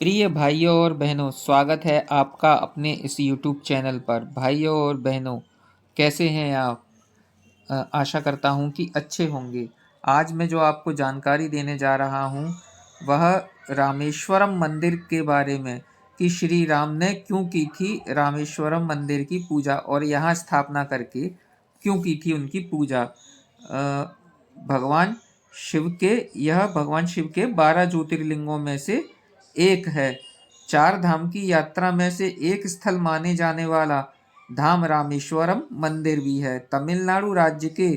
प्रिय भाइयों और बहनों, स्वागत है आपका अपने इस YouTube चैनल पर। भाइयों और बहनों, कैसे हैं आप? आशा करता हूँ कि अच्छे होंगे। आज मैं जो आपको जानकारी देने जा रहा हूँ वह रामेश्वरम मंदिर के बारे में, कि श्री राम ने क्यों की थी रामेश्वरम मंदिर की पूजा और यहाँ स्थापना करके क्यों की थी उनकी पूजा। भगवान भगवान शिव के 12 ज्योतिर्लिंगों में से एक है। चार धाम की यात्रा में से एक स्थल माने जाने वाला धाम रामेश्वरम मंदिर भी है। तमिलनाडु राज्य के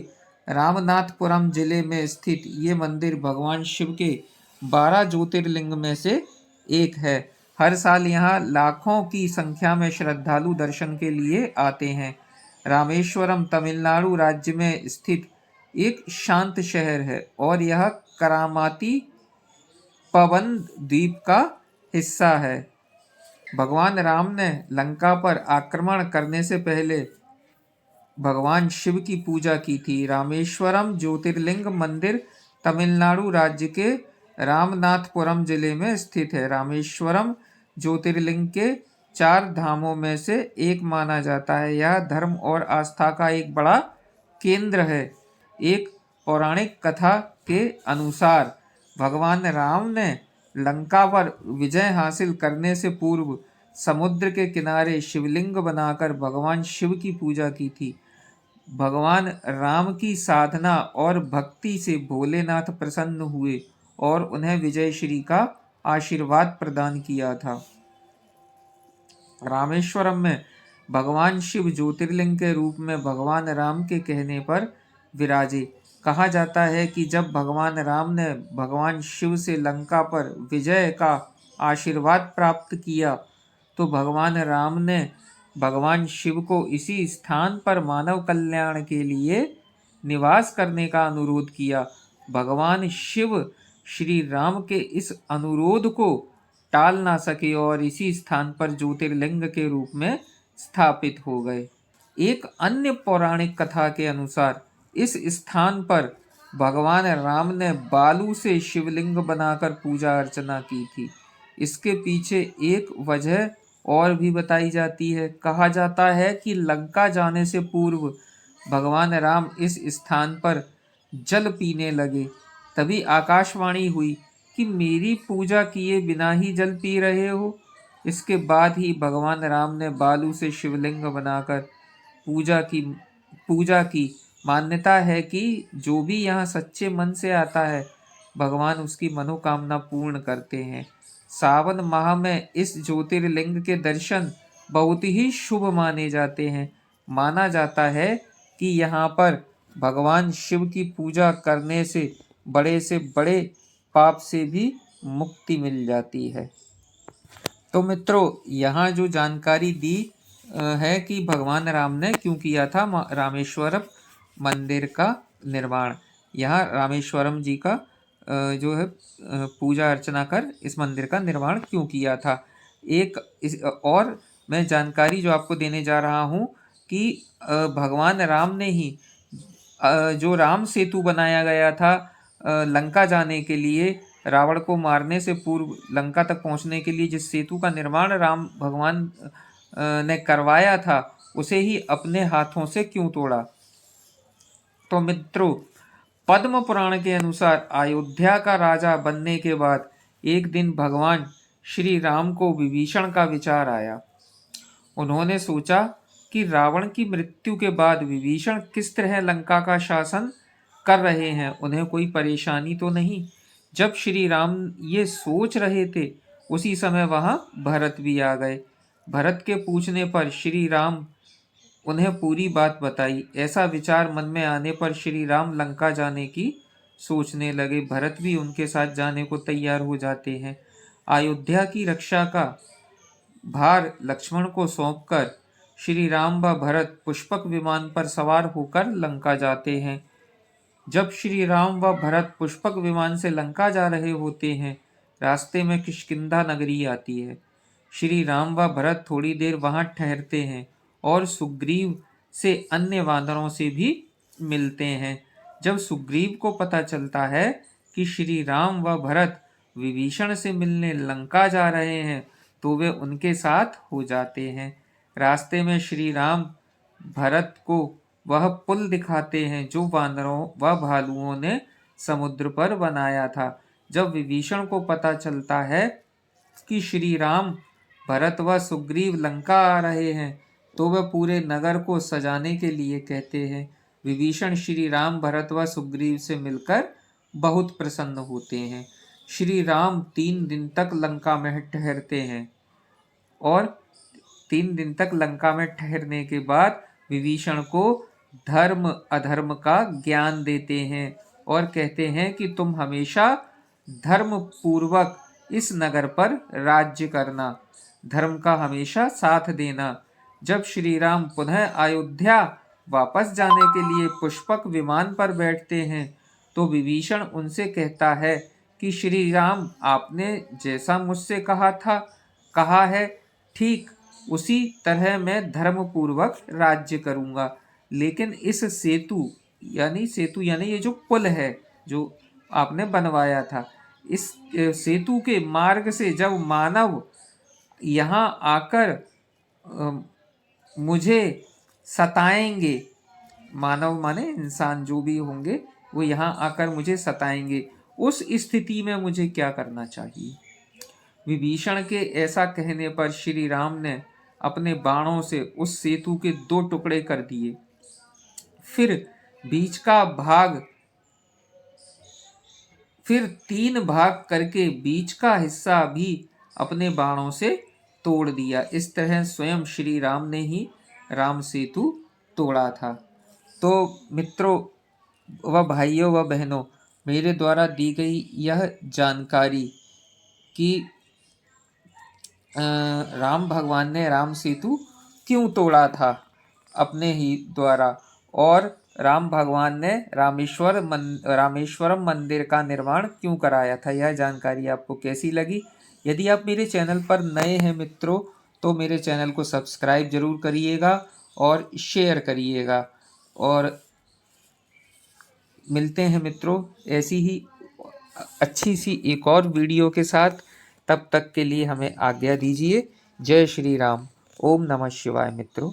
रामनाथपुरम जिले में स्थित ये मंदिर भगवान शिव के 12 ज्योतिर्लिंग में से एक है। हर साल यहाँ लाखों की संख्या में श्रद्धालु दर्शन के लिए आते हैं। रामेश्वरम तमिलनाडु राज्य में स्थित एक शांत शहर है और यह करामाती पवन द्वीप का हिस्सा है। भगवान राम ने लंका पर आक्रमण करने से पहले भगवान शिव की पूजा की थी। रामेश्वरम ज्योतिर्लिंग मंदिर तमिलनाडु राज्य के रामनाथपुरम जिले में स्थित है। रामेश्वरम ज्योतिर्लिंग के 4 धामों में से एक माना जाता है। यह धर्म और आस्था का एक बड़ा केंद्र है। एक पौराणिक कथा के अनुसार भगवान राम ने लंका पर विजय हासिल करने से पूर्व समुद्र के किनारे शिवलिंग बनाकर भगवान शिव की पूजा की थी। भगवान राम की साधना और भक्ति से भोलेनाथ प्रसन्न हुए और उन्हें विजय श्री का आशीर्वाद प्रदान किया था। रामेश्वरम में भगवान शिव ज्योतिर्लिंग के रूप में भगवान राम के कहने पर विराजे। कहा जाता है कि जब भगवान राम ने भगवान शिव से लंका पर विजय का आशीर्वाद प्राप्त किया तो भगवान राम ने भगवान शिव को इसी स्थान पर मानव कल्याण के लिए निवास करने का अनुरोध किया। भगवान शिव श्री राम के इस अनुरोध को टाल ना सके और इसी स्थान पर ज्योतिर्लिंग के रूप में स्थापित हो गए। एक अन्य पौराणिक कथा के अनुसार इस स्थान पर भगवान राम ने बालू से शिवलिंग बनाकर पूजा अर्चना की थी। इसके पीछे एक वजह और भी बताई जाती है। कहा जाता है कि लंका जाने से पूर्व भगवान राम इस स्थान पर जल पीने लगे। तभी आकाशवाणी हुई कि मेरी पूजा किए बिना ही जल पी रहे हो। इसके बाद ही भगवान राम ने बालू से शिवलिंग बनाकर पूजा की। मान्यता है कि जो भी यहाँ सच्चे मन से आता है भगवान उसकी मनोकामना पूर्ण करते हैं। सावन माह में इस ज्योतिर्लिंग के दर्शन बहुत ही शुभ माने जाते हैं। माना जाता है कि यहाँ पर भगवान शिव की पूजा करने से बड़े पाप से भी मुक्ति मिल जाती है। तो मित्रों, यहाँ जो जानकारी दी है कि भगवान राम ने क्यों किया था रामेश्वरम मंदिर का निर्माण। यहाँ रामेश्वरम जी का जो है पूजा अर्चना कर इस मंदिर का निर्माण क्यों किया था। और मैं जानकारी जो आपको देने जा रहा हूँ कि भगवान राम ने ही जो राम सेतु बनाया गया था लंका जाने के लिए, रावण को मारने से पूर्व लंका तक पहुंचने के लिए जिस सेतु का निर्माण राम भगवान ने करवाया था उसे ही अपने हाथों से क्यों तोड़ा। तो मित्रों, पद्म पुराण के अनुसार अयोध्या का राजा बनने के बाद एक दिन भगवान श्री राम को विभीषण का विचार आया। उन्होंने सोचा कि रावण की मृत्यु के बाद विभीषण किस तरह लंका का शासन कर रहे हैं, उन्हें कोई परेशानी तो नहीं। जब श्री राम ये सोच रहे थे उसी समय वहां भरत भी आ गए। भरत के पूछने पर श्री राम उन्हें पूरी बात बताई। ऐसा विचार मन में आने पर श्री राम लंका जाने की सोचने लगे। भरत भी उनके साथ जाने को तैयार हो जाते हैं। अयोध्या की रक्षा का भार लक्ष्मण को सौंपकर श्री राम व भरत पुष्पक विमान पर सवार होकर लंका जाते हैं। जब श्री राम व भरत पुष्पक विमान से लंका जा रहे होते हैं, रास्ते में किष्किंधा नगरी आती है। श्री राम व भरत थोड़ी देर वहां ठहरते हैं और सुग्रीव से अन्य वानरों से भी मिलते हैं। जब सुग्रीव को पता चलता है कि श्री राम व भरत विभीषण से मिलने लंका जा रहे हैं तो वे उनके साथ हो जाते हैं। रास्ते में श्री राम भरत को वह पुल दिखाते हैं जो वानरों व भालुओं ने समुद्र पर बनाया था। जब विभीषण को पता चलता है कि श्री राम भरत व सुग्रीव लंका आ रहे हैं तो वह पूरे नगर को सजाने के लिए कहते हैं। विभीषण श्री राम भरत व सुग्रीव से मिलकर बहुत प्रसन्न होते हैं। श्री राम 3 दिन तक लंका में ठहरते हैं और 3 दिन तक लंका में ठहरने के बाद विभीषण को धर्म अधर्म का ज्ञान देते हैं और कहते हैं कि तुम हमेशा धर्म पूर्वक इस नगर पर राज्य करना, धर्म का हमेशा साथ देना। जब श्री राम पुनः अयोध्या वापस जाने के लिए पुष्पक विमान पर बैठते हैं तो विभीषण उनसे कहता है कि श्री राम आपने जैसा मुझसे कहा है ठीक उसी तरह मैं धर्म पूर्वक राज्य करूंगा, लेकिन इस सेतु यानी ये जो पुल है जो आपने बनवाया था, इस सेतु के मार्ग से जब मानव यहाँ आकर मुझे सताएंगे, मानव माने इंसान जो भी होंगे वो यहाँ आकर मुझे सताएंगे, उस स्थिति में मुझे क्या करना चाहिए। विभीषण के ऐसा कहने पर श्री राम ने अपने बाणों से उस सेतु के 2 टुकड़े कर दिए। फिर 3 भाग करके बीच का हिस्सा भी अपने बाणों से तोड़ दिया। इस तरह स्वयं श्री राम ने ही राम सेतु तोड़ा था। तो मित्रों व भाइयों व बहनों, मेरे द्वारा दी गई यह जानकारी कि राम भगवान ने राम सेतु क्यों तोड़ा था अपने ही द्वारा, और राम भगवान ने रामेश्वरम मंदिर का निर्माण क्यों कराया था, यह जानकारी आपको कैसी लगी। यदि आप मेरे चैनल पर नए हैं मित्रों तो मेरे चैनल को सब्सक्राइब जरूर करिएगा और शेयर करिएगा। और मिलते हैं मित्रों ऐसी ही अच्छी सी एक और वीडियो के साथ। तब तक के लिए हमें आज्ञा दीजिए। जय श्री राम। ओम नमः शिवाय मित्रों।